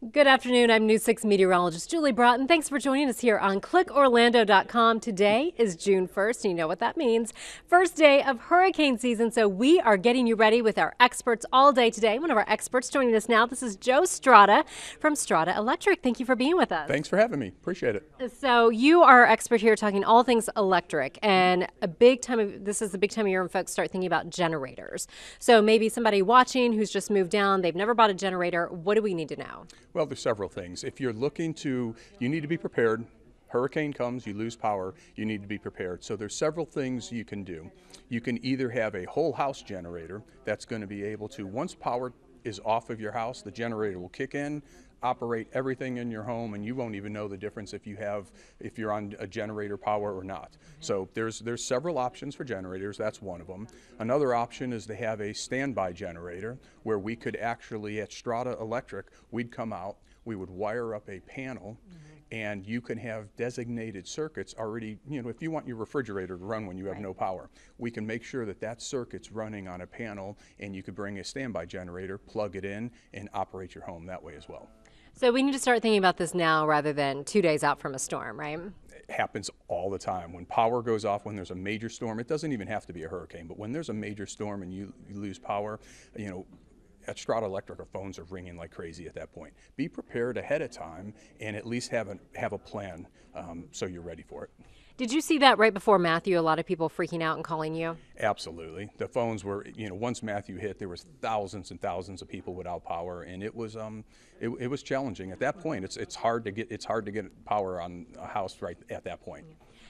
Good afternoon. I'm News 6 meteorologist Julie Broughton. Thanks for joining us here on clickorlando.com. Today is June 1st, and you know what that means. First day of hurricane season, so we are getting you ready with our experts all day today. One of our experts joining us now, this is Joe Strada from Strada Electric. Thank you for being with us. Thanks for having me. Appreciate it. So you are our expert here talking all things electric, and this is the big time of year when folks start thinking about generators. So maybe somebody watching who's just moved down, they've never bought a generator. What do we need to know? Well, there's several things. If you're looking to, you need to be prepared. Hurricane comes, you lose power, you need to be prepared. So there's several things you can do. You can either have a whole house generator that's going to be able to, once power is off of your house, the generator will kick in, operate everything in your home, and you won't even know the difference if you're on a generator power or not. So there's several options for generators. That's one of them. Another option is to have a standby generator where we could actually, at Strada Electric, we'd come out, we would wire up a panel, and you can have designated circuits already. If you want your refrigerator to run when you have no power, we can make sure that that circuit's running on a panel, and you could bring a standby generator, plug it in, and operate your home that way as well. So we need to start thinking about this now rather than 2 days out from a storm, right? It happens all the time. When power goes off, when there's a major storm, it doesn't even have to be a hurricane, but when there's a major storm and you lose power, at Strada Electric, our phones are ringing like crazy at that point. Be prepared ahead of time and at least have a plan so you're ready for it. Did you see that right before Matthew, a lot of people freaking out and calling you? Absolutely. The phones were, once Matthew hit, there was thousands and thousands of people without power, and it was challenging. At that point, it's hard to get power on a house right at that point.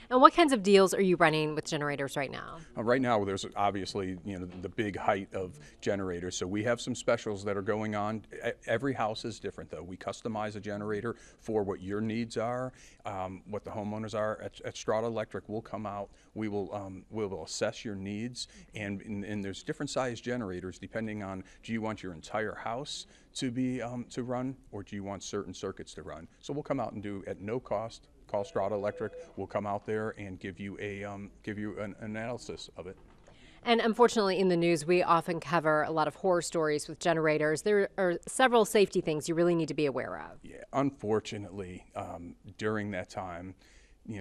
And what kinds of deals are you running with generators right now? Right now, there's obviously the big height of generators, so we have some specials that are going on. Every house is different, though. We customize a generator for what your needs are, what the homeowners are. At Strada Electric, we'll come out, we will assess your needs, and there's different size generators depending on, do you want your entire house to run, or do you want certain circuits to run? So we'll come out and do at no cost. Call Strada Electric. We'll come out there and give you an analysis of it. And unfortunately, in the news, we often cover a lot of horror stories with generators. There are several safety things you really need to be aware of. Yeah, unfortunately, during that time,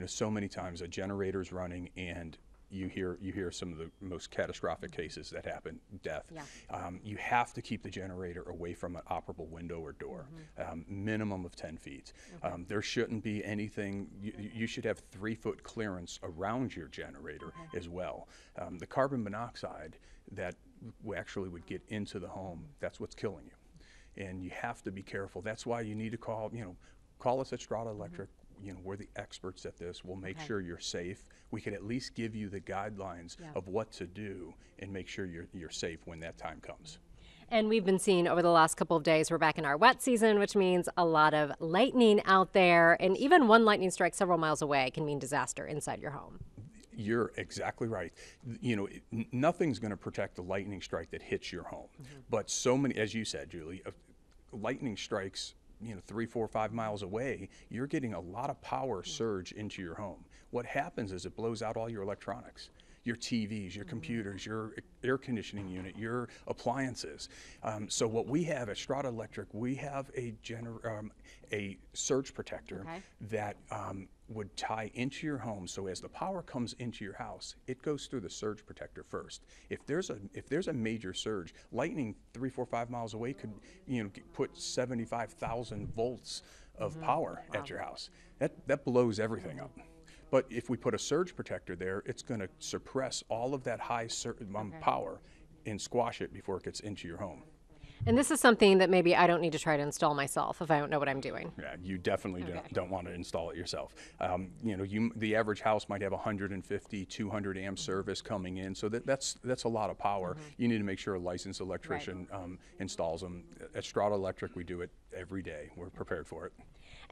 so many times a generator's running and you hear some of the most catastrophic cases that happen, death. Yeah. You have to keep the generator away from an operable window or door, minimum of 10 feet. Okay. There shouldn't be anything, you should have 3-foot clearance around your generator as well. The carbon monoxide that actually would get into the home, that's what's killing you. And you have to be careful. That's why you need to call us at Strada Electric. We're the experts at this. We'll make sure you're safe. We can at least give you the guidelines of what to do and make sure you're safe when that time comes. And we've been seeing over the last couple of days, we're back in our wet season, which means a lot of lightning out there. And even one lightning strike several miles away can mean disaster inside your home. You're exactly right. Nothing's going to protect the lightning strike that hits your home. But so many, as you said, Julie, lightning strikes 3, 4, 5 miles away, you're getting a lot of power surge into your home. What happens is it blows out all your electronics, your TVs, your computers, your air conditioning unit, your appliances. So what we have at Strada Electric, we have a surge protector that would tie into your home. So as the power comes into your house, it goes through the surge protector first. If there's a major surge, lightning 3, 4, 5 miles away could put 75,000 volts of power at your house. That blows everything up. But if we put a surge protector there, it's going to suppress all of that high power and squash it before it gets into your home. And this is something that maybe I don't need to try to install myself if I don't know what I'm doing. Yeah, you definitely don't want to install it yourself. The average house might have 150, 200 amp service coming in, so that's a lot of power. You need to make sure a licensed electrician installs them. At Strada Electric, we do it every day. We're prepared for it.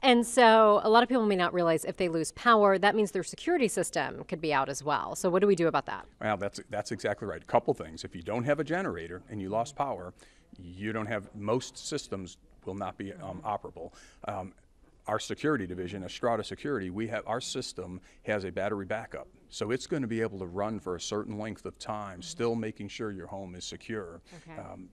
And so a lot of people may not realize if they lose power, that means their security system could be out as well. So what do we do about that? Well, that's exactly right. A couple things. If you don't have a generator and you lost power, you don't have, most systems will not be operable. our security division, at Strada Security, our system has a battery backup. So it's going to be able to run for a certain length of time, still making sure your home is secure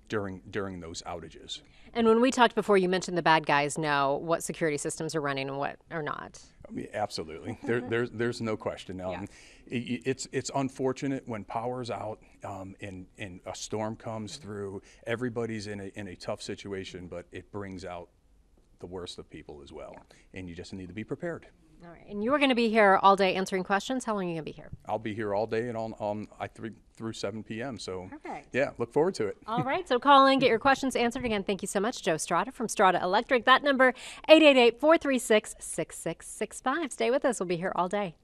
during those outages. And when we talked before, you mentioned the bad guys know what security systems are running and what are not. I mean, absolutely. There's no question. It's unfortunate when power's out and a storm comes through. Everybody's in a tough situation, but it brings out the worst of people as well. And you just need to be prepared. All right. And you're going to be here all day answering questions. How long are you going to be here? I'll be here all day and on 3 through 7 p.m. So perfect. Yeah, look forward to it. All right. So call in, get your questions answered. Again, thank you so much, Joe Strada from Strada Electric. That number, 888-436-6665. Stay with us. We'll be here all day.